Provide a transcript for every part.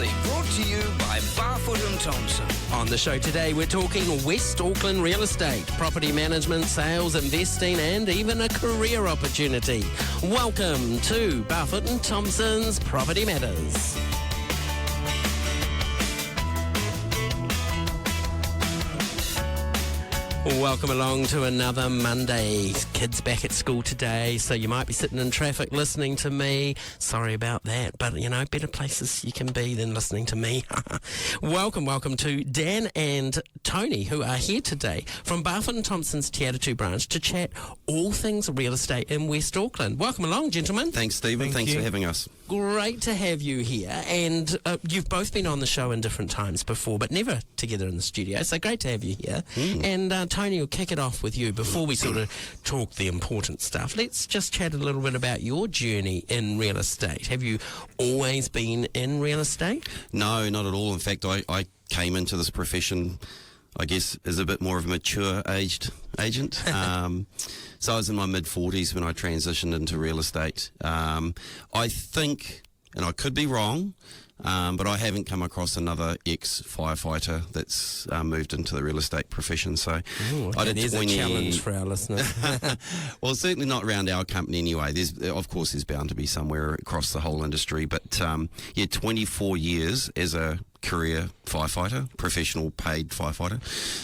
properly, brought to you by Barfoot and Thompson. On the show today, we're talking West Auckland real estate, property management, sales, investing, and even a career opportunity. Welcome to Barfoot and Thompson's Property Matters. Welcome along to another Monday. Kids back at school today, so you might be sitting in traffic listening to me. Sorry about that, but you know, better places you can be than listening to me. Welcome to Dan and Tony, who are here today from Barfoot and Thompson's Atatu branch to chat all things real estate in West Auckland. Welcome along, gentlemen. Thanks, Stephen. Thanks for having us. Great to have you here, and you've both been on the show in different times before, but never together in the studio, so great to have you here. And Tony, we'll kick it off with you before we sort of talk the important stuff. Let's just chat a little bit about your journey in real estate. Have you always been in real estate? No, not at all. In fact, I came into this profession, I guess, as a bit more of a mature-aged agent. So I was in my mid-40s when I transitioned into real estate. I think, and I could be wrong, but I haven't come across another ex-firefighter that's moved into the real estate profession. So I did 20... a challenge for our listeners. Well, certainly not around our company anyway. Of course, there's bound to be somewhere across the whole industry. But 24 years as a career firefighter, professional paid firefighter.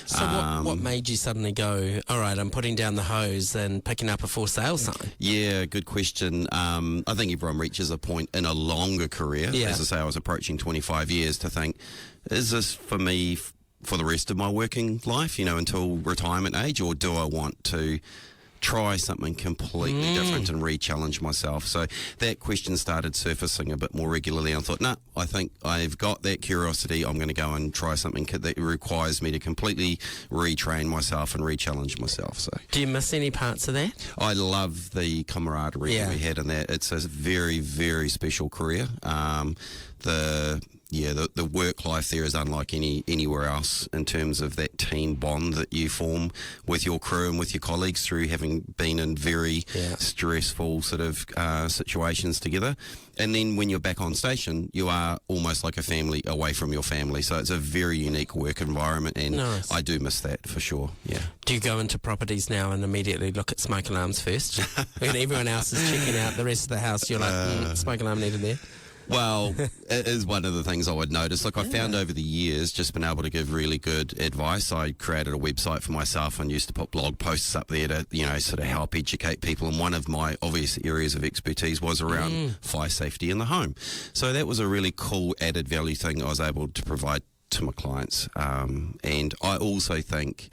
So what made you suddenly go, all right, I'm putting down the hose and picking up a for sale sign? Yeah, good question. I think everyone reaches a point in a longer career, as I say, I was approaching 25 years, to think, is this for me for the rest of my working life, until retirement age, or do I want to try something completely different and re-challenge myself? So that question started surfacing a bit more regularly, and I thought, I think I've got that curiosity. I'm going to go and try something that requires me to completely retrain myself and re-challenge myself. So, do you miss any parts of that? I love the camaraderie that we had in that. It's a very, very special career. The work life there is unlike anywhere else in terms of that team bond that you form with your crew and with your colleagues through having been in very stressful sort of situations together. And then when you're back on station, you are almost like a family away from your family. So it's a very unique work environment, and I do miss that for sure. Yeah. Do you go into properties now and immediately look at smoke alarms first? When everyone else is checking out the rest of the house, you're like, smoke alarm needed there? Well, it is one of the things I would notice. Look, I found over the years just been able to give really good advice. I created a website for myself and used to put blog posts up there to, sort of help educate people. And one of my obvious areas of expertise was around fire safety in the home. So that was a really cool added value thing I was able to provide to my clients. And I also think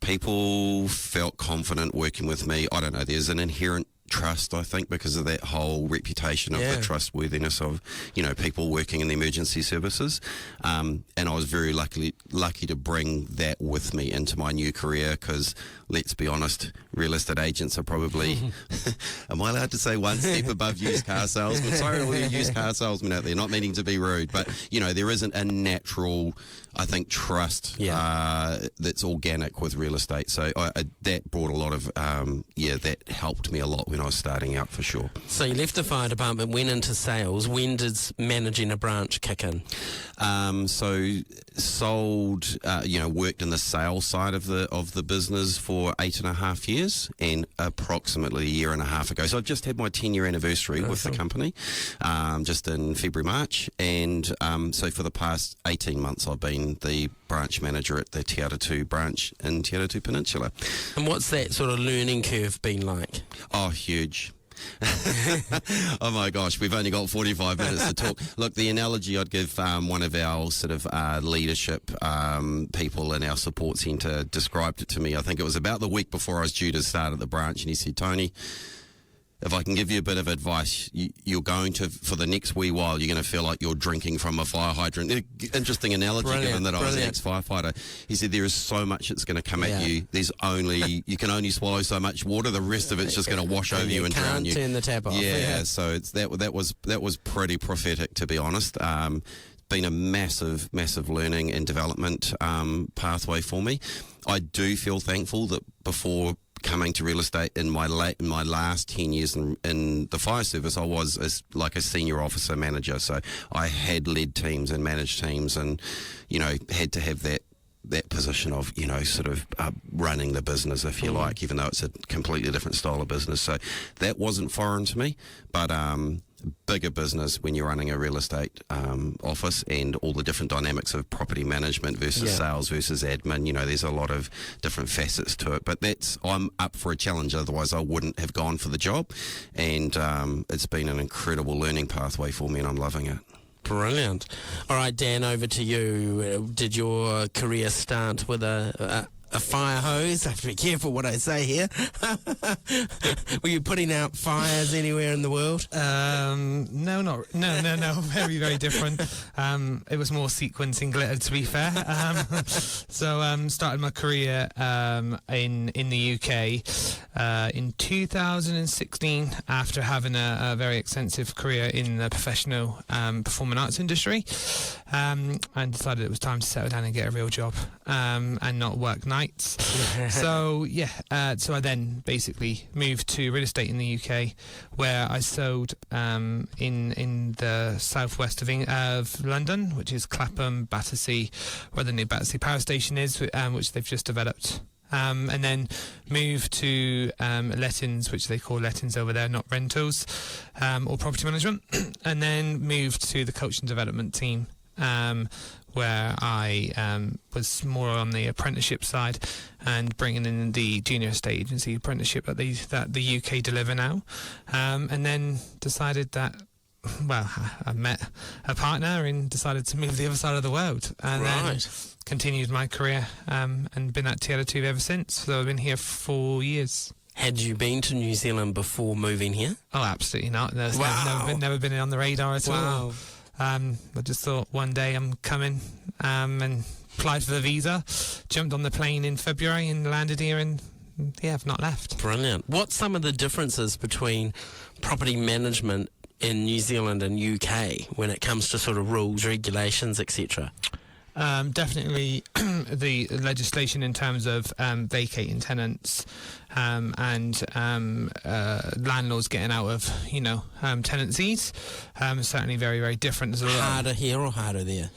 people felt confident working with me. I don't know, there's an inherent trust, I think, because of that whole reputation of the trustworthiness of, people working in the emergency services. And I was very lucky to bring that with me into my new career, because let's be honest, real estate agents are probably, am I allowed to say one step above used car salesmen? Sorry, all you used car salesmen out there, not meaning to be rude, but, there isn't a natural, I think, trust that's organic with real estate. So that brought a lot of, that helped me a lot when I was starting out, for sure. So you left the fire department, went into sales. When does managing a branch kick in? So sold, worked in the sales side of the business for 8.5 years, and approximately a year and a half ago. So I've just had my 10-year anniversary with the company, just in February, March. And so for the past 18 months, I've been the branch manager at the Atatu branch in Atatu Peninsula. And what's that sort of learning curve been like? Oh, huge. Oh my gosh, we've only got 45 minutes to talk. Look, the analogy I'd give one of our sort of leadership people in our support centre described it to me. I think it was about the week before I was due to start at the branch, and he said, Tony, if I can give you a bit of advice, you're going to, for the next wee while, you're going to feel like you're drinking from a fire hydrant. Interesting analogy, given that I was an ex-firefighter. He said there is so much that's going to come at you. You can only swallow so much water. The rest of it's just going to wash over you and drown you. Can't turn the tap off. Yeah, so that was pretty prophetic, to be honest. Been a massive learning and development pathway for me. I do feel thankful that before coming to real estate in my last 10 years in the fire service, I was like a senior officer manager. So I had led teams and managed teams, and had to have that position of sort of running the business, if you like, even though it's a completely different style of business. So that wasn't foreign to me, but bigger business when you're running a real estate office, and all the different dynamics of property management versus sales versus admin. There's a lot of different facets to it, but I'm up for a challenge, otherwise I wouldn't have gone for the job, and it's been an incredible learning pathway for me, and I'm loving it. Brilliant. All right, Dan, over to you. Did your career start with a fire hose? I have to be careful what I say here. Were you putting out fires anywhere in the world? No. Very, very different. It was more sequins and glitter, to be fair. So started my career in the UK in 2016 after having a very extensive career in the professional performing arts industry, and decided it was time to settle down and get a real job and not work nights. So I then basically moved to real estate in the UK, where I sold in the southwest of London, which is Clapham, Battersea, where the new Battersea Power Station is, which they've just developed. And then moved to lettings, which they call lettings over there, not rentals, or property management. And then moved to the coach and development team, where I was more on the apprenticeship side and bringing in the junior estate agency apprenticeship that the UK deliver now. And then decided that, I met a partner and decided to move the other side of the world. And then continued my career and been at Atatu ever since. So I've been here for 4 years. Had you been to New Zealand before moving here? Oh, absolutely not. Never been on the radar at all. I just thought one day I'm coming and applied for the visa, jumped on the plane in February and landed here, and I've not left. Brilliant. What's some of the differences between property management in New Zealand and UK when it comes to sort of rules, regulations, etc.? Definitely the legislation in terms of vacating tenants and landlords getting out of tenancies, certainly very, very different. Harder here or harder there?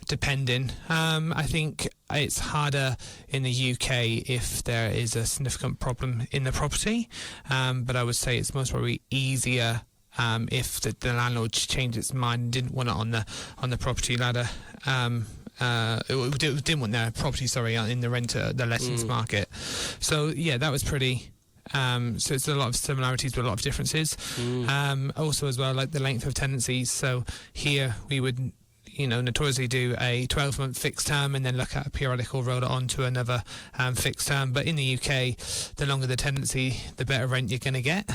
Depending. I think it's harder in the UK if there is a significant problem in the property, but I would say it's most probably easier if the landlord changed its mind and didn't want it on the property ladder. It didn't want their property, in the lettings market. So that was pretty. So it's a lot of similarities but a lot of differences. Also as well, like the length of tenancies. So here we would notoriously do a 12-month fixed term and then look at a periodic or roll it on to another fixed term. But in the UK, the longer the tenancy, the better rent you're going to get.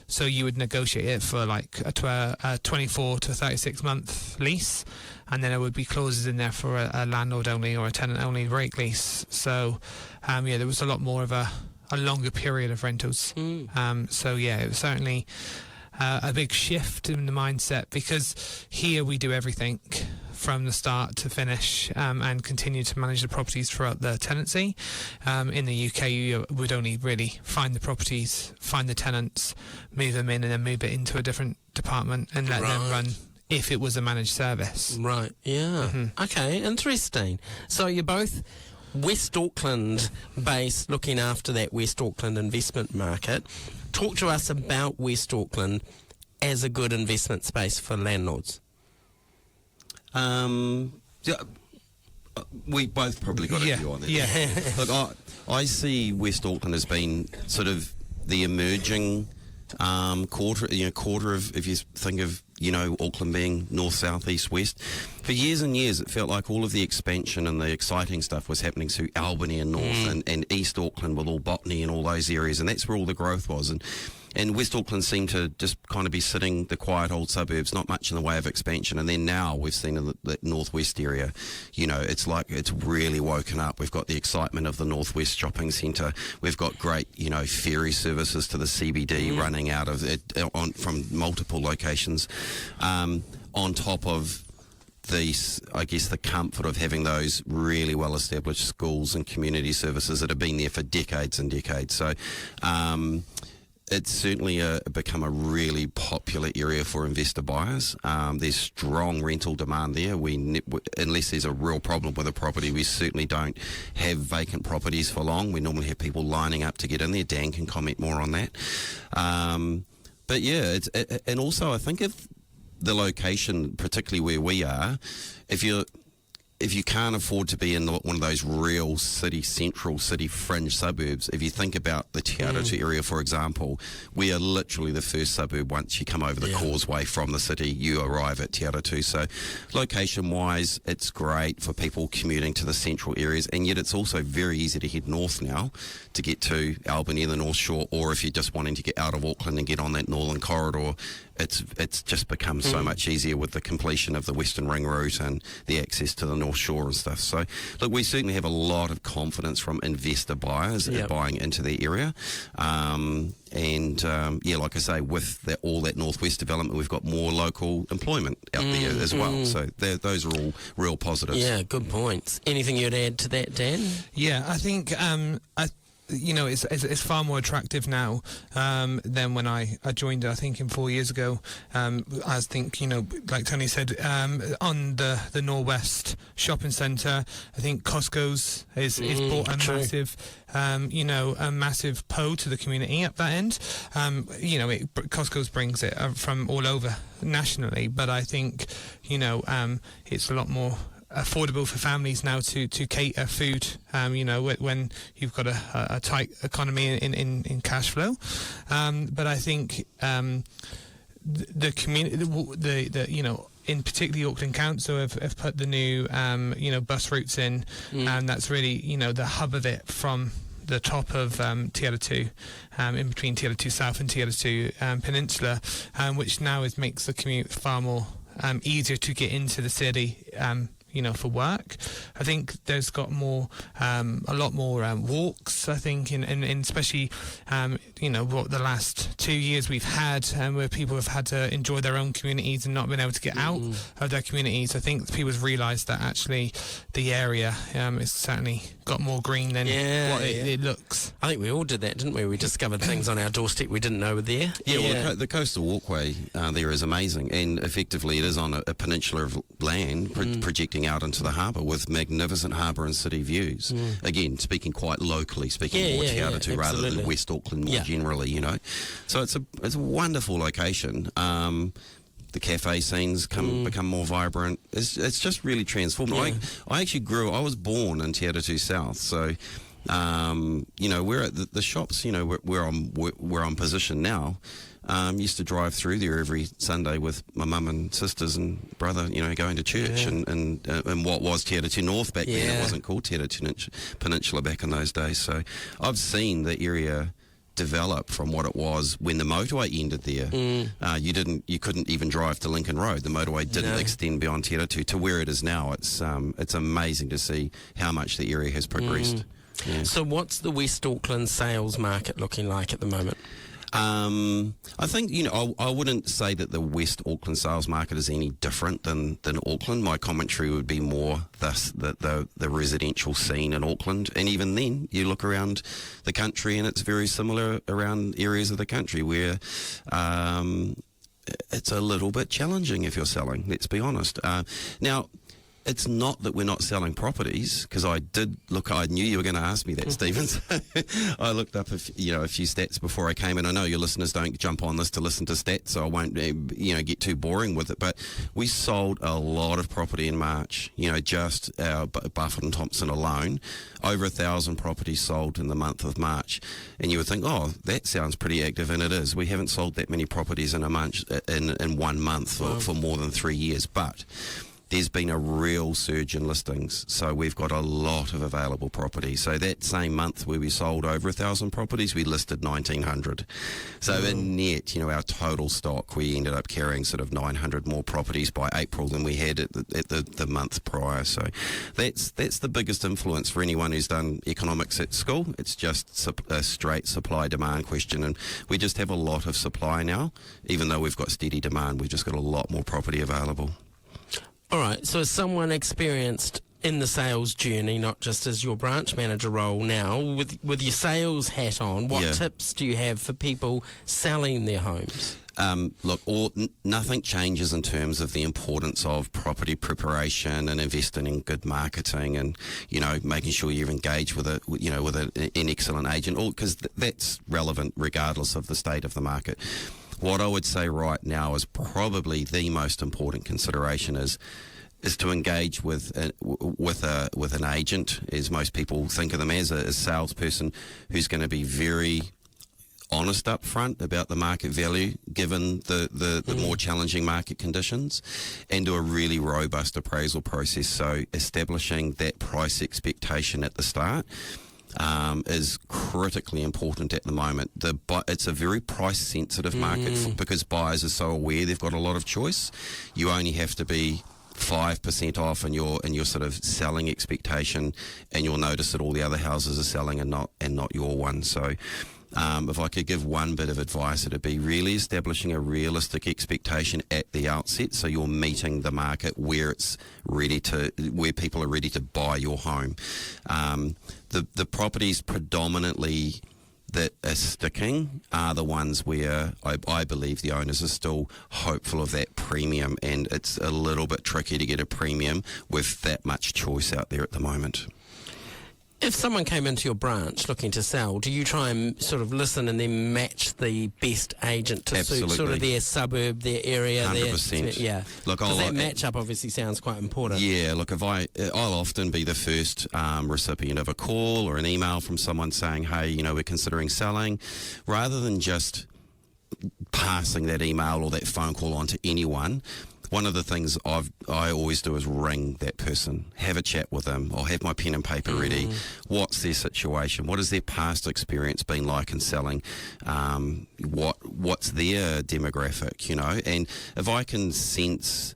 So you would negotiate it for like a 24 to 36-month lease, and then there would be clauses in there for a landlord only or a tenant only rate lease. So there was a lot more of a longer period of rentals. It was certainly a big shift in the mindset, because here we do everything from the start to finish and continue to manage the properties throughout the tenancy. In the UK, you would only really find the properties, find the tenants, move them in, and then move it into a different department and let them run if it was a managed service. Right, yeah. Mm-hmm. Okay, interesting. So you're both West Auckland based, looking after that West Auckland investment market. Talk to us about West Auckland as a good investment space for landlords. We both probably got a view on that. Yeah. Look, I see West Auckland as being sort of the emerging quarter of, if you think of Auckland being north, south, east, west. For years and years, it felt like all of the expansion and the exciting stuff was happening through Albany and north and East Auckland with all Botany and all those areas, and that's where all the growth was. And West Auckland seemed to just kind of be sitting, the quiet old suburbs, not much in the way of expansion. And then now we've seen in the northwest area, it's like it's really woken up. We've got the excitement of the northwest shopping centre. We've got great, ferry services to the CBD running out of it from multiple locations, on top of I guess the comfort of having those really well-established schools and community services that have been there for decades and decades. So it's certainly become a really popular area for investor buyers. There's strong rental demand there. Unless there's a real problem with a property, we certainly don't have vacant properties for long. We normally have people lining up to get in there. Dan can comment more on that. But yeah, and also I think if the location, particularly where we are, if you can't afford to be in one of those real central city fringe suburbs, if you think about the Te Atatu area, for example, we are literally the first suburb. Once you come over the causeway from the city, you arrive at Te Atatu. So location-wise, it's great for people commuting to the central areas, and yet it's also very easy to head north now to get to Albany and the North Shore, or if you're just wanting to get out of Auckland and get on that northern corridor, it's just become so much easier with the completion of the Western Ring Route and the access to the North Shore and stuff. So, look, we certainly have a lot of confidence from investor buyers buying into the area. Like I say, with all that northwest development, we've got more local employment out there as well. So those are all real positives. Yeah, good points. Anything you'd add to that, Dan? Yeah, I think it's far more attractive now than when I joined it, I think, 4 years ago. I think, like Tony said, on the Norwest shopping centre, I think Costco's is brought a massive pull to the community up that end. Costco's brings it from all over nationally, but I think, it's a lot more affordable for families now to cater food, when you've got a tight economy in cash flow. But I think the community, in particularly Auckland Council have put the new, bus routes in, and that's really, the hub of it from the top of Te Atatu, in between Te Atatu South and Te Atatu Peninsula, which now makes the commute far more easier to get into the city, for work. I think there's got a lot more walks, I think, and especially, what the last 2 years we've had, where people have had to enjoy their own communities and not been able to get out of their communities. I think people have realised that actually the area is certainly got more green than what it looks. I think we all did that, didn't we? We discovered things on our doorstep we didn't know were there. Well, the coastal walkway there is amazing, and effectively it is on a peninsula of land projecting out into the harbour with magnificent harbour and city views. Again, speaking quite locally, more Te Atatu rather than West Auckland more generally, So it's a wonderful location. The cafe scenes become more vibrant. It's just really transformed. I actually I was born in Te Atatu South, so we're at the shops, where I'm positioned now. Used to drive through there every Sunday with my mum and sisters and brother, going to church and what was Te Atatu North back then. It wasn't called Te Atatu Peninsula back in those days. So I've seen the area develop from what it was when the motorway ended there. You couldn't even drive to Lincoln Road. The motorway didn't extend beyond Te Atatu to where it is now. It's amazing to see how much the area has progressed. So what's the West Auckland sales market looking like at the moment? I think, I wouldn't say that the West Auckland sales market is any different than Auckland. My commentary would be more the residential scene in Auckland. And even then, you look around the country and it's very similar around areas of the country where it's a little bit challenging if you're selling, let's be honest. Now, it's not that we're not selling properties, because I knew you were going to ask me that, Stephen. So I looked up a few stats before I came in. I know your listeners don't jump on this to listen to stats, so I won't get too boring with it. But we sold a lot of property in March. Just our Barfoot and Thompson alone, over 1,000 properties sold in the month of March. And you would think, oh, that sounds pretty active, and it is. We haven't sold that many properties in 1 month for more than 3 years, but there's been a real surge in listings, so we've got a lot of available property. So that same month where we sold over 1,000 properties, we listed 1,900. So in net, our total stock, we ended up carrying sort of 900 more properties by April than we had at the month prior. So that's the biggest influence for anyone who's done economics at school. It's just a straight supply-demand question, and we just have a lot of supply now. Even though we've got steady demand, we've just got a lot more property available. All right, so as someone experienced in the sales journey, not just as your branch manager role now, with your sales hat on, what tips do you have for people selling their homes? Look, nothing changes in terms of the importance of property preparation and investing in good marketing, and making sure you're engaged with an excellent agent, because that's relevant regardless of the state of the market. What I would say right now is probably the most important consideration is to engage with an agent, as most people think of them as a salesperson who's going to be very honest up front about the market value given the more challenging market conditions, and do a really robust appraisal process. So establishing that price expectation at the start is critically important at the moment. It's a very price sensitive market because buyers are so aware they've got a lot of choice. You only have to be 5% off in your sort of selling expectation, and you'll notice that all the other houses are selling and not your one. So if I could give one bit of advice, it'd be really establishing a realistic expectation at the outset, so you're meeting the market where people are ready to buy your home. The properties predominantly that are sticking are the ones where I believe the owners are still hopeful of that premium, and it's a little bit tricky to get a premium with that much choice out there at the moment. If someone came into your branch looking to sell, do you try and sort of listen and then match the best agent to suit sort of their suburb, their area? 100%. Yeah. Look, because that match-up obviously sounds quite important. Yeah, look, I'll often be the first recipient of a call or an email from someone saying, hey, we're considering selling, rather than just passing that email or that phone call on to anyone. One of the things I always do is ring that person, have a chat with them. I'll have my pen and paper ready. What's their situation? What has their past experience been like in selling? What's their demographic, And if I can sense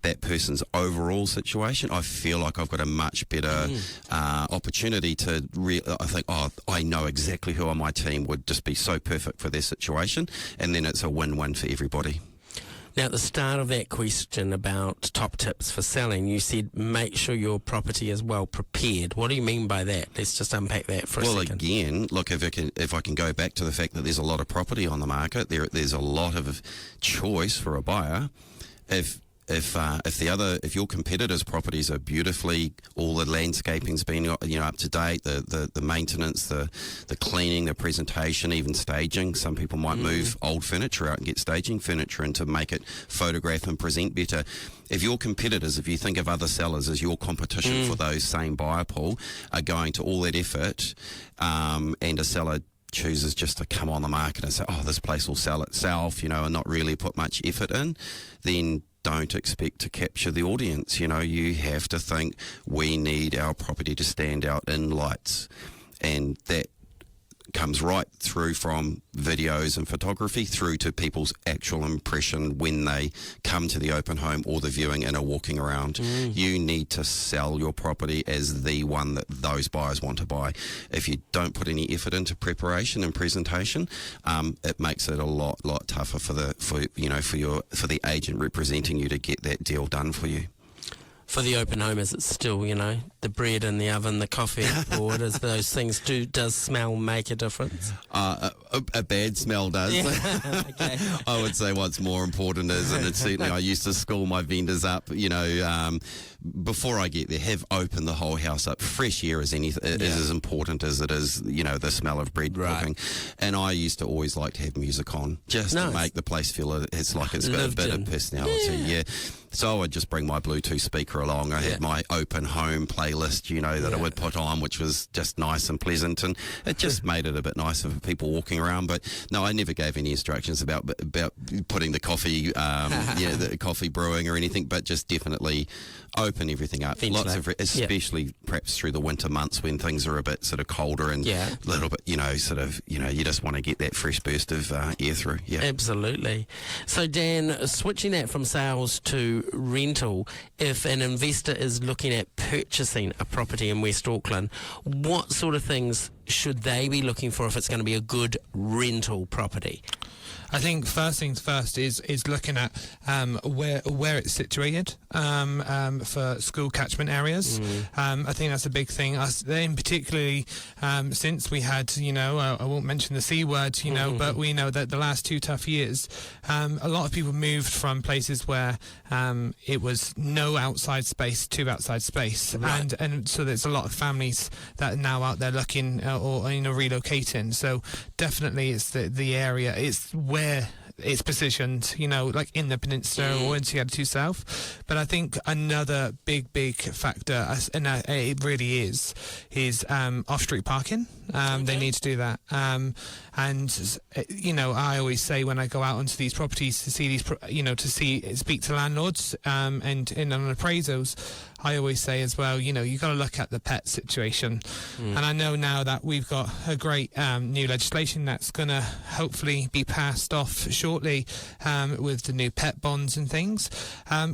that person's overall situation, I feel like I've got a much better opportunity to I think, I know exactly who on my team would just be so perfect for their situation, and then it's a win-win for everybody. Now, at the start of that question about top tips for selling, you said make sure your property is well prepared. What do you mean by that? Let's just unpack that for a second. Well, again, look, if I can go back to the fact that there's a lot of property on the market, there's a lot of choice for a buyer. If your competitors' properties are beautifully, all the landscaping's been up to date, the maintenance, the cleaning, the presentation, even staging. Some people might move old furniture out and get staging furniture in to make it photograph and present better. If your competitors, if you think of other sellers as your competition for those same buyer pool, are going to all that effort, and a seller chooses just to come on the market and say, this place will sell itself, and not really put much effort in, then don't expect to capture the audience. You have to think, we need our property to stand out in lights, and that comes right through from videos and photography through to people's actual impression when they come to the open home or the viewing and are walking around. You need to sell your property as the one that those buyers want to buy. If you don't put any effort into preparation and presentation, it makes it a lot tougher for the agent representing you to get that deal done for you. For the open homers, it's still, the bread in the oven, the coffee poured, as those things does smell make a difference? A bad smell does. Yeah. Okay. I would say what's more important is, and it's certainly, I used to school my vendors up, before I get there, have opened the whole house up. Fresh air is as important as it is, the smell of bread cooking. And I used to always like to have music on, just to make the place feel it's like it's got a bit of personality. Yeah. So I would just bring my Bluetooth speaker along. I had my open home playlist, that I would put on, which was just nice and pleasant, and it just made it a bit nicer for people walking around. But no, I never gave any instructions about putting the coffee, the coffee brewing or anything, but just definitely open everything up. Lots of, especially perhaps through the winter months when things are a bit sort of colder and a little bit, you just want to get that fresh burst of air through. Yeah, absolutely. So Dan, switching that from sales to rental, if an investor is looking at purchasing a property in West Auckland, what sort of things should they be looking for if it's going to be a good rental property? I think first things first is looking at where it's situated for school catchment areas. I think that's a big thing. In particularly since we had, I won't mention the C word, but we know that the last 2 tough years, a lot of people moved from places where it was no outside space to outside space, Right. and so there's a lot of families that are now out there looking or relocating. So definitely it's the area, it's where it's positioned, like in the peninsula or in Atatu South. But I think another big factor, and it really is off-street parking. They need to do that. And I always say when I go out onto these properties to see these, speak to landlords and on appraisals, I always say as well, you got to look at the pet situation. And I know now that we've got a great new legislation that's going to hopefully be passed off shortly with the new pet bonds and things.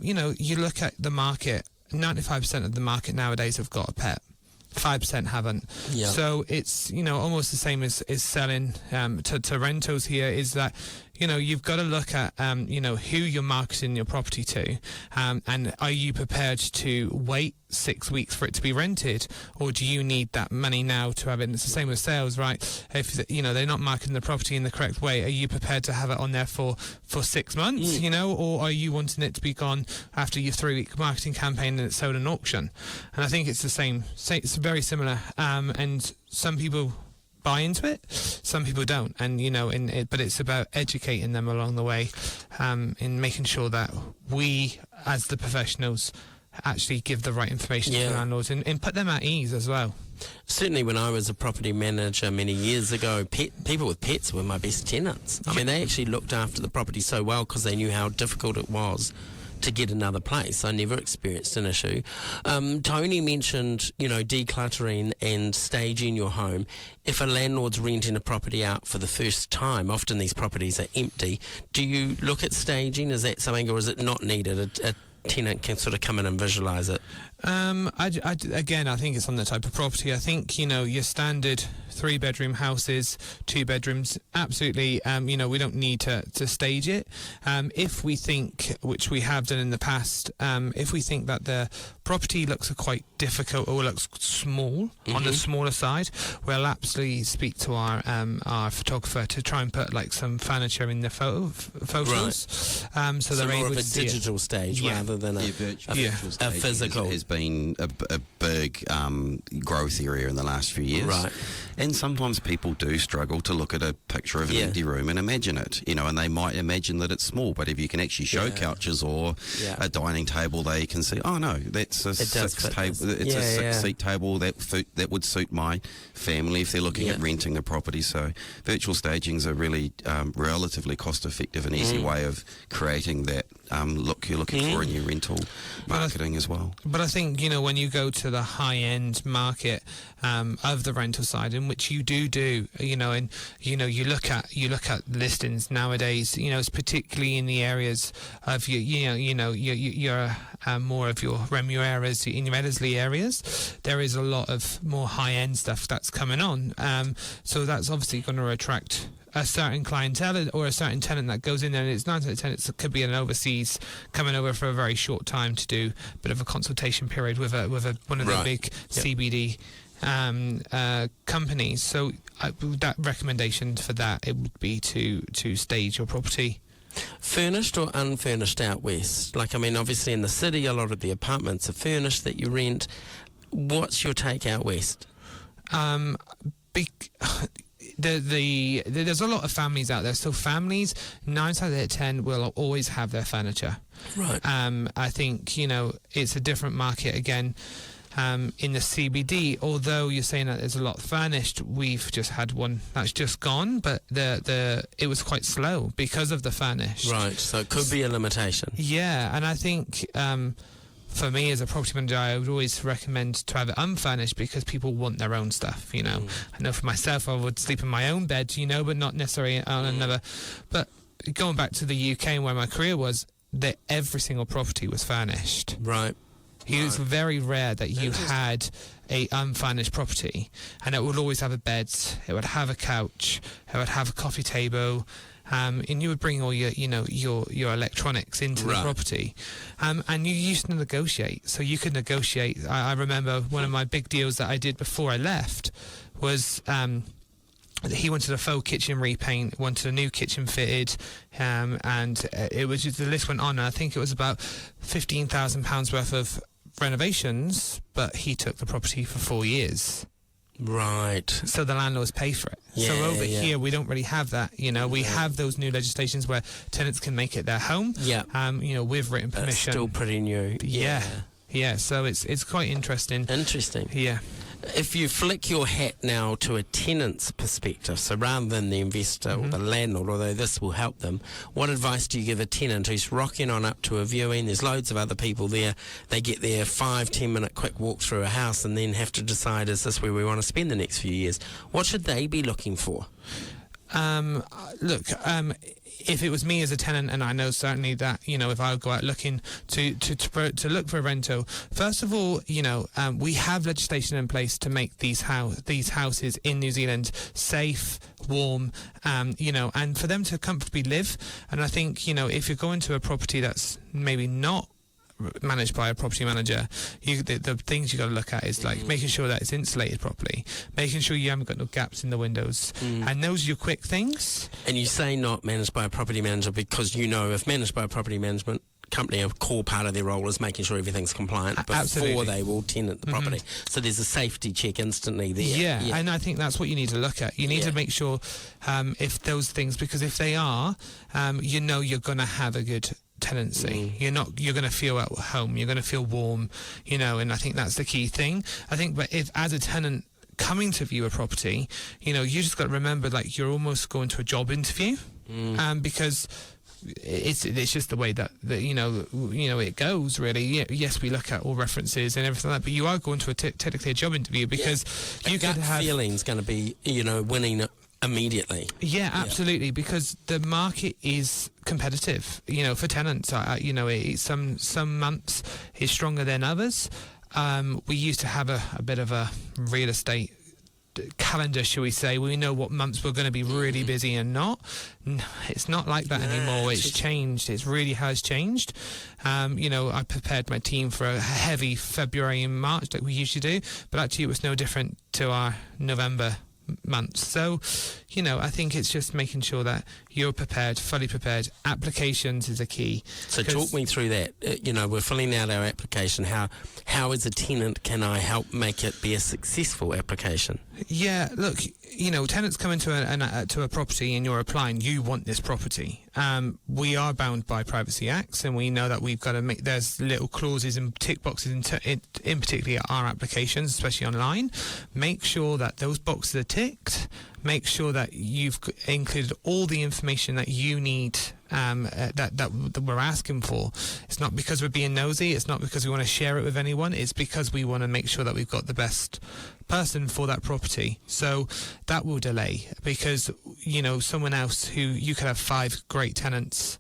You look at the market, 95% of the market nowadays have got a pet. 5% haven't. Yeah. So it's, almost the same as selling to rentals here, is that, you've got to look at, who you're marketing your property to, and are you prepared to wait 6 weeks for it to be rented, or do you need that money now to have it? And it's the same with sales, right? If, they're not marketing the property in the correct way, are you prepared to have it on there for 6 months, or are you wanting it to be gone after your 3-week marketing campaign and it's sold in auction? And I think it's the same, it's very similar, and some people buy into it, some people don't, and but it's about educating them along the way, in making sure that we as the professionals actually give the right information to the landlords and put them at ease as well. Certainly when I was a property manager many years ago, people with pets were my best tenants. I mean, they actually looked after the property so well because they knew how difficult it was to get another place. I never experienced an issue. Tony mentioned, decluttering and staging your home. If a landlord's renting a property out for the first time, often these properties are empty. Do you look at staging? Is that something, or is it not needed? A tenant can sort of come in and visualise it. Again, I think it's on the type of property. I think, your standard 3-bedroom houses, 2 bedrooms, absolutely, we don't need to stage it. If we think, which we have done in the past, if we think that the property looks quite difficult or looks small, on the smaller side, we'll absolutely speak to our photographer to try and put like some furniture in the photos. Right. So they're more able of a to see digital stage rather than a physical. Has been a big growth area in the last few years. Right. And sometimes people do struggle to look at a picture of an empty room and imagine it, and they might imagine that it's small, but if you can actually show couches or a dining table, they can see, oh no, that's a six-seat table that would suit my family if they're looking at renting the property. So virtual staging's a really relatively cost-effective and easy way of creating that look you're llooking for in your rental marketing as well. But I think, when you go to the high-end market of the rental side, in which you do, and you look at listings nowadays, it's particularly in the areas of your more of your Remuera areas, in your Ellerslie areas, there is a lot of more high-end stuff that's coming on. So that's obviously going to attract a certain clientele or a certain tenant that goes in there, and it's 9 out of 10 it could be an overseas coming over for a very short time to do a bit of a consultation period with one of the big CBD companies. So that recommendation for that, it would be to stage your property. Furnished or unfurnished out west? Like, I mean, obviously in the city a lot of the apartments are furnished that you rent. What's your take out west? There's a lot of families out there. So families, 9 out of 10 will always have their furniture. Right. I think, it's a different market again. In the CBD, although you're saying that there's a lot furnished, we've just had one that's just gone, but it was quite slow because of the furnished. Right, so it could be a limitation. Yeah, and I think for me as a property manager, I would always recommend to have it unfurnished because people want their own stuff, I know for myself, I would sleep in my own bed, but not necessarily on another. But going back to the UK and where my career was, that every single property was furnished. Right. It was very rare that you had a unfurnished property, and it would always have a bed, it would have a couch, it would have a coffee table, and you would bring all your electronics into the property, and you used to negotiate. So you could negotiate. I remember one of my big deals that I did before I left was he wanted a faux kitchen repaint, wanted a new kitchen fitted, and it was just, the list went on. And I think it was about £15,000 worth of renovations, but he took the property for 4 years. Right. So the landlords pay for it. Yeah, so over here, we don't really have that. We have those new legislations where tenants can make it their home. Yeah. With written permission. It's still pretty new. Yeah. So it's quite interesting. Interesting. Yeah. If you flick your hat now to a tenant's perspective, so rather than the investor or the landlord, although this will help them, what advice do you give a tenant who's rocking on up to a viewing? There's loads of other people there. They get their 5-10 minute quick walk through a house and then have to decide, is this where we want to spend the next few years? What should they be looking for? If it was me as a tenant, and I know certainly that, if I would go out looking to look for a rental, first of all, we have legislation in place to make these houses in New Zealand safe, warm, and for them to comfortably live. And I think, if you're going to a property that's maybe not managed by a property manager, the things you got to look at is like making sure that it's insulated properly, making sure you haven't got no gaps in the windows, and those are your quick things. And you say not managed by a property manager because if managed by a property management company, a core part of their role is making sure everything's compliant before they will tenant the property. So there's a safety check instantly there. Yeah, and I think that's what you need to look at. You need to make sure if those things, because if they are, you're going to have a good tenancy. You're going to feel at home, you're going to feel warm, and I think that's the key thing. I think, but if as a tenant coming to view a property, you just got to remember, like, you're almost going to a job interview, because it's just the way that it goes, really. Yes, we look at all references and everything like that, but you are going to technically a job interview, because you could have feeling's going to be winning immediately. Yeah, absolutely, because the market is competitive. For tenants, some months is stronger than others. We used to have a bit of a real estate calendar, shall we say. We know what months we're going to be really busy and not. No, it's not like that anymore. It's changed. It really has changed. I prepared my team for a heavy February and March like we usually do, but actually it was no different to our November months. So, I think it's just making sure that you're prepared, fully prepared. Applications is a key. So talk me through that. We're filling out our application. How as a tenant can I help make it be a successful application? Yeah, look, tenants come into a property and you're applying, you want this property. We are bound by Privacy Acts, and we know that we've got to there's little clauses and tick boxes in particularly our applications, especially online. Make sure that those boxes are ticked. Make sure that you've included all the information that you need, that we're asking for. It's not because we're being nosy. It's not because we want to share it with anyone. It's because we want to make sure that we've got the best person for that property. So that will delay, because someone else who you could have 5 great tenants.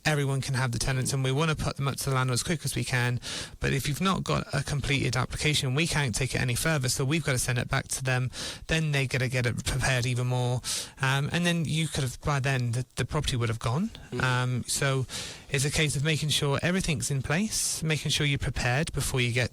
Everyone can have the tenants, and we want to put them up to the landlord as quick as we can. But if you've not got a completed application, we can't take it any further, so we've got to send it back to them. Then they got to get it prepared even more, and then you could have, by then the property would have gone. So it's a case of making sure everything's in place, making sure you're prepared before you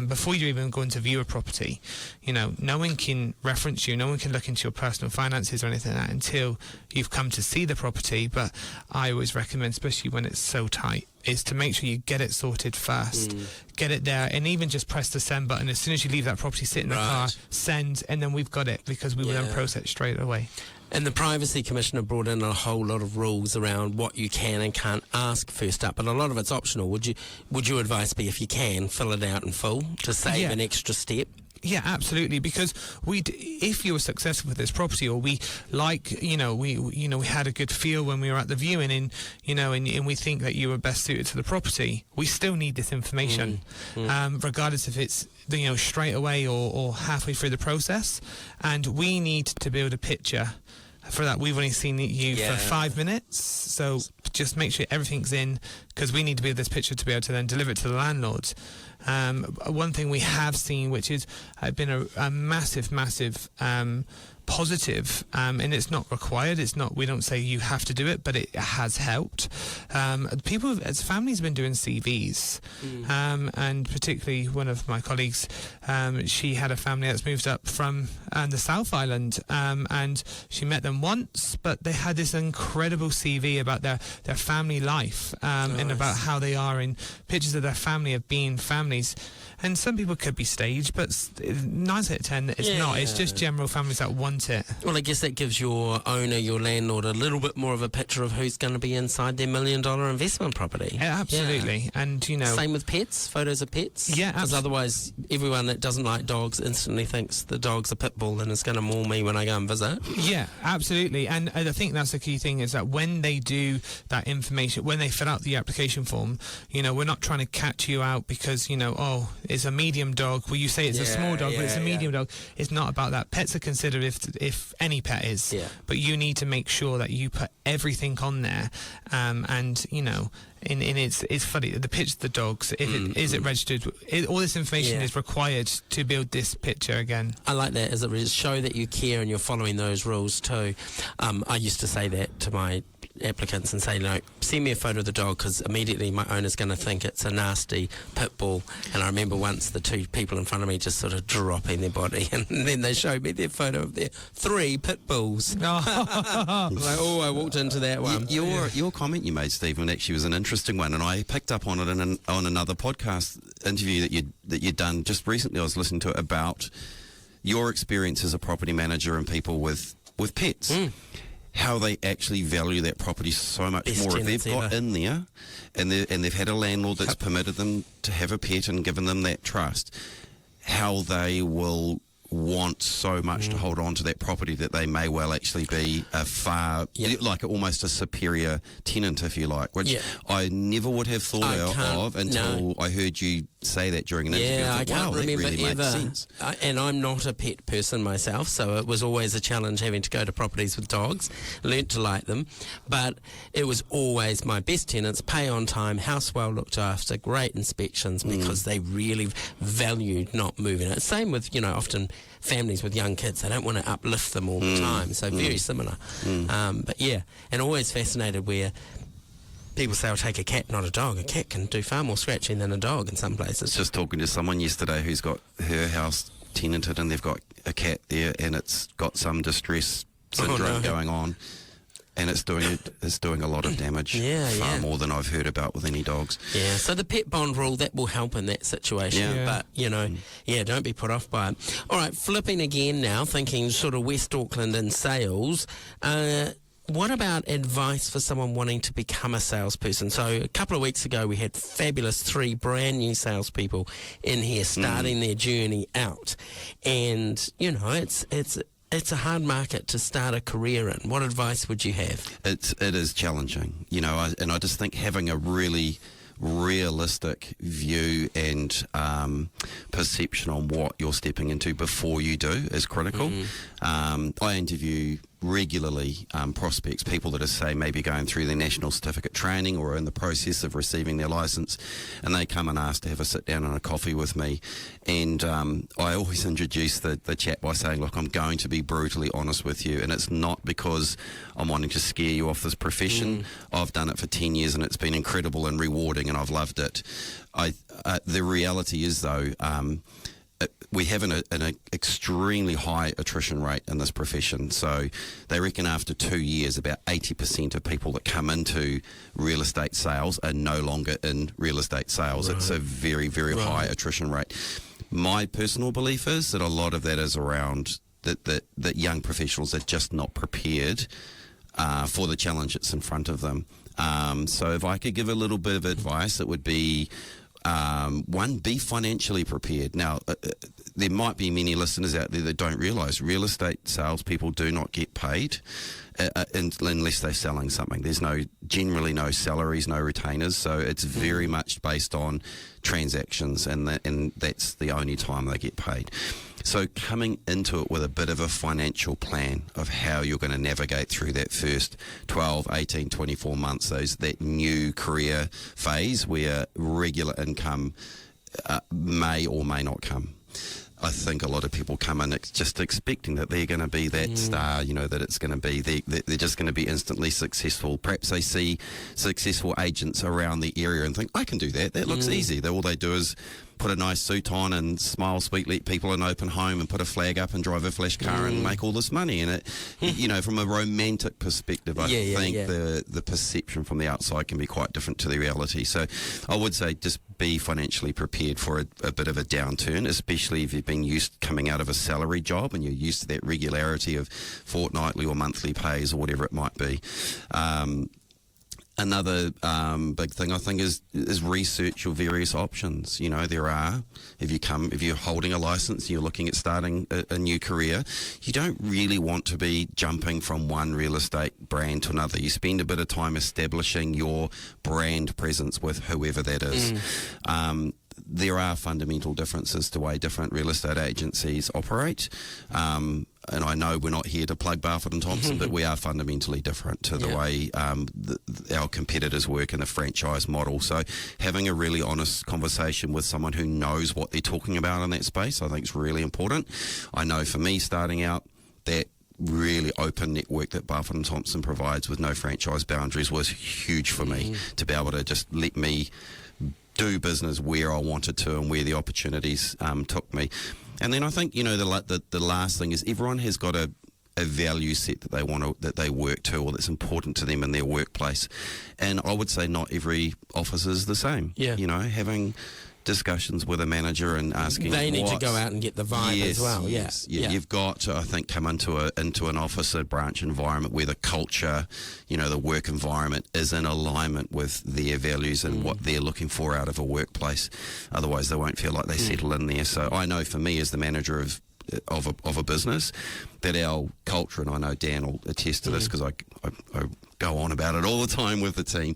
before you're even going to view a property. No one can reference you, no one can look into your personal finances or anything like that until you've come to see the property. But I always recommend, especially when it's so tight, is to make sure you get it sorted first, get it there, and even just press the send button as soon as you leave that property, sit in the car, send, and then we've got it, because we will then process straight away. And the Privacy Commissioner brought in a whole lot of rules around what you can and can't ask first up, but a lot of it's optional. Would your advice be, if you can, fill it out in full to save an extra step? Yeah, absolutely. Because if you were successful with this property, or we had a good feel when we were at the viewing, and we think that you were best suited to the property, we still need this information, regardless if it's straight away or halfway through the process. And we need to build a picture. For that, we've only seen you for 5 minutes, so just make sure everything's in because we need to build this picture to be able to then deliver it to the landlords. One thing we have seen, which has been a massive positive, and it's not required. We don't say you have to do it, but it has helped. As families have been doing CVs, and particularly one of my colleagues, she had a family that's moved up from the South Island, and she met them once, but they had this incredible CV about their family life, and about how they are in pictures of their family of being families. And some people could be staged, but 9 out of 10, it's not. It's just general families that want it. Well, I guess that gives your owner, your landlord, a little bit more of a picture of who's going to be inside their $1 million investment property. Yeah, absolutely. Yeah. And, Same with pets, photos of pets. Yeah, because otherwise everyone that doesn't like dogs instantly thinks the dog's a pit bull and it's going to maul me when I go and visit. Yeah, absolutely. And I think that's the key thing, is that when they do that information, when they fill out the application form, we're not trying to catch you out because, it's a medium dog. Well, you say it's a small dog, but it's a medium dog. It's not about that. Pets are considered if any pet is. Yeah. But you need to make sure that you put everything on there. And it's funny, the picture of the dogs, is it registered? All this information is required to build this picture again. I like that, as it show that you care and you're following those rules too. I used to say that to my applicants and say, send me a photo of the dog, because immediately my owner's going to think it's a nasty pit bull. And I remember once the two people in front of me just sort of dropping their body, and then they showed me their photo of their 3 pit bulls. I walked into that one. Your comment you made, Stephen, actually was an interesting one, and I picked up on it on another podcast interview that you'd done just recently. I was listening to it about your experience as a property manager and people with pets. How they actually value that property so much more. If they've got in there and they've had a landlord that's permitted them to have a pet and given them that trust, how they will want so much to hold on to that property that they may well actually be a far, like almost a superior tenant, if you like, which I never would have thought of until I heard you say that during an interview. I can't remember that really ever. Makes sense. And I'm not a pet person myself, so it was always a challenge having to go to properties with dogs. Learnt to like them, but it was always my best tenants, pay on time, house well looked after, great inspections, because they really valued not moving it. Same with, often families with young kids, they don't want to uplift them all the time, so very similar. But and always fascinated where people say, I'll take a cat, not a dog. A cat can do far more scratching than a dog in some places. Just talking to someone yesterday who's got her house tenanted and they've got a cat there and it's got some distress syndrome going on. And it's doing a lot of damage, far more than I've heard about with any dogs. Yeah, so the pet bond rule, that will help in that situation. But, don't be put off by it. All right, flipping again now, thinking sort of West Auckland and sales. What about advice for someone wanting to become a salesperson? So a couple of weeks ago, we had fabulous 3 brand new salespeople in here starting their journey out. And, it's a hard market to start a career in. What advice would you have? It is challenging, and I just think having a really realistic view and perception on what you're stepping into before you do is critical. I interview regularly prospects, people that are, say, maybe going through their national certificate training or in the process of receiving their licence, and they come and ask to have a sit down and a coffee with me. And I always introduce the chat by saying, look, I'm going to be brutally honest with you, and it's not because I'm wanting to scare you off this profession. I've done it for 10 years and it's been incredible and rewarding and I've loved it. The reality is, though, we have an extremely high attrition rate in this profession. So they reckon after 2 years, about 80% of people that come into real estate sales are no longer in real estate sales. Right. It's a very, very high attrition rate. My personal belief is that a lot of that is around that young professionals are just not prepared for the challenge that's in front of them. So if I could give a little bit of advice, it would be... one, be financially prepared. Now, there might be many listeners out there that don't realise real estate salespeople do not get paid unless they're selling something. There's generally no salaries, no retainers, so it's very much based on transactions, and that's the only time they get paid. So coming into it with a bit of a financial plan of how you're going to navigate through that first 12, 18, 24 months, that new career phase where regular income may or may not come. I think a lot of people come in just expecting that they're going to be that star, that it's going to be, they're just going to be instantly successful. Perhaps they see successful agents around the area and think, I can do that. That looks easy. All they do is put a nice suit on and smile sweetly at people in an open home and put a flag up and drive a flash car and make all this money. And it, from a romantic perspective, I think the perception from the outside can be quite different to the reality. So I would say just be financially prepared for a bit of a downturn, especially if you've been used coming out of a salary job and you're used to that regularity of fortnightly or monthly pays or whatever it might be. Another big thing I think is research your various options. There are, if you're holding a license and you're looking at starting a new career, you don't really want to be jumping from one real estate brand to another. You spend a bit of time establishing your brand presence with whoever that is. There are fundamental differences to the way different real estate agencies operate. And I know we're not here to plug Barfoot and Thompson, but we are fundamentally different to the way our competitors work in the franchise model. So having a really honest conversation with someone who knows what they're talking about in that space, I think is really important. I know for me starting out, that really open network that Barfoot and Thompson provides with no franchise boundaries was huge for me to be able to just let me do business where I wanted to and where the opportunities took me. And then I think the last thing is everyone has got a value set that they work to or that's important to them in their workplace. And I would say not every office is the same. Having discussions with a manager and asking they need to go out and get the vibe as well. You've got to, I think, come into an office, a branch environment where the culture, the work environment is in alignment with their values and what they're looking for out of a workplace. Otherwise they won't feel like they settle in there. So I know for me as the manager of a business that our culture, and I know Dan will attest to this because I go on about it all the time with the team,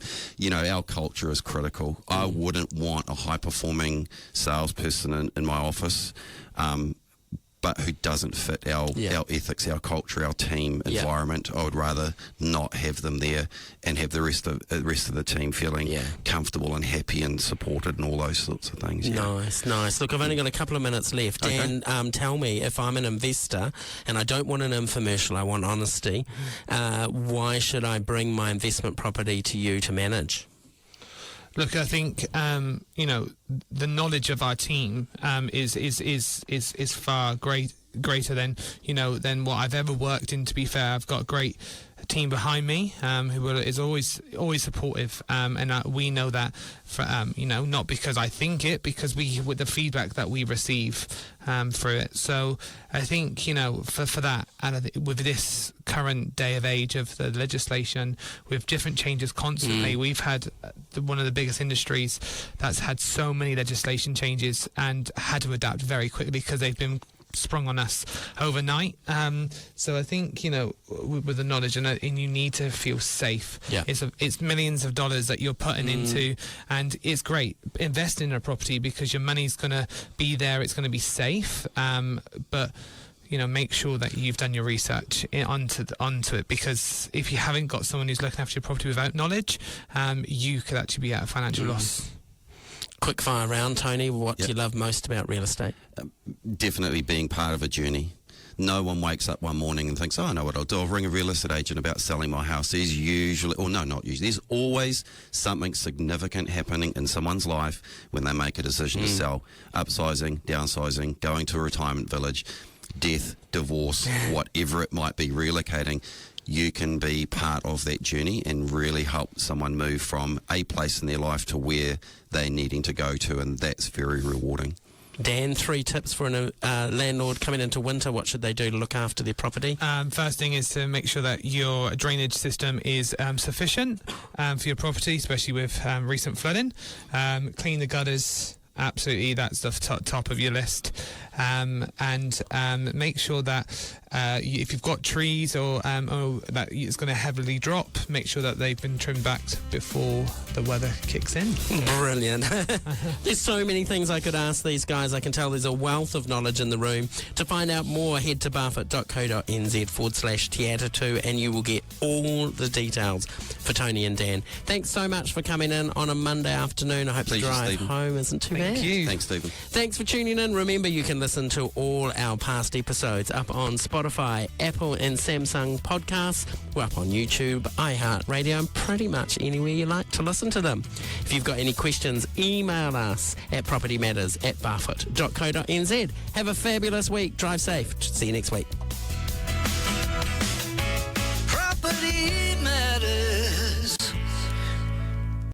our culture is critical. I wouldn't want a high performing salesperson in my office but who doesn't fit our ethics, our culture, our team environment. I would rather not have them there and have the rest of the team feeling comfortable and happy and supported and all those sorts of things. Nice. Look, I've only got a couple of minutes left. Dan, tell me, if I'm an investor and I don't want an infomercial, I want honesty, why should I bring my investment property to you to manage? Look, I think the knowledge of our team is far greater than than what I've ever worked in. To be fair, I've got a great team behind me who is always supportive, and we know that not because I think it, because with the feedback that we receive through it. So I think for that, and with this current day of age of the legislation, with different changes constantly, we've had one of the biggest industries that's had so many legislation changes and had to adapt very quickly because they've been sprung on us overnight. So I think with the knowledge, and you need to feel safe. It's millions of dollars that you're putting into, and it's great. Invest in a property because your money's going to be there. It's going to be safe, but make sure that you've done your research onto it, because if you haven't got someone who's looking after your property without knowledge, you could actually be at a financial loss. Quick fire round, Tony. What do you love most about real estate? Definitely being part of a journey. No one wakes up one morning and thinks, I know what I'll do. I'll ring a real estate agent about selling my house. There's usually, or no, not usually, there's always something significant happening in someone's life when they make a decision to sell. Upsizing, downsizing, going to a retirement village, death, divorce, whatever it might be, relocating. You can be part of that journey and really help someone move from a place in their life to where they're needing to go to, and that's very rewarding. Dan, 3 tips for a landlord coming into winter. What should they do to look after their property? First thing is to make sure that your drainage system is sufficient for your property, especially with recent flooding. Clean the gutters. Absolutely, that's the top of your list. And make sure that if you've got trees or that it's going to heavily drop, make sure that they've been trimmed back before the weather kicks in. Brilliant. There's so many things I could ask these guys. I can tell there's a wealth of knowledge in the room. To find out more, head to barfoot.co.nz/Atatu and you will get all the details for Tony and Dan. Thanks so much for coming in on a Monday afternoon. I hope the drive Stephen. home isn't too bad. Thank you. Thanks, Stephen. Thanks for tuning in. Remember, you can listen to all our past episodes up on Spotify, Apple and Samsung podcasts. We're up on YouTube, iHeartRadio, and pretty much anywhere you like to listen to them. If you've got any questions, email us at propertymatters@barfoot.co.nz. Have a fabulous week. Drive safe. See you next week.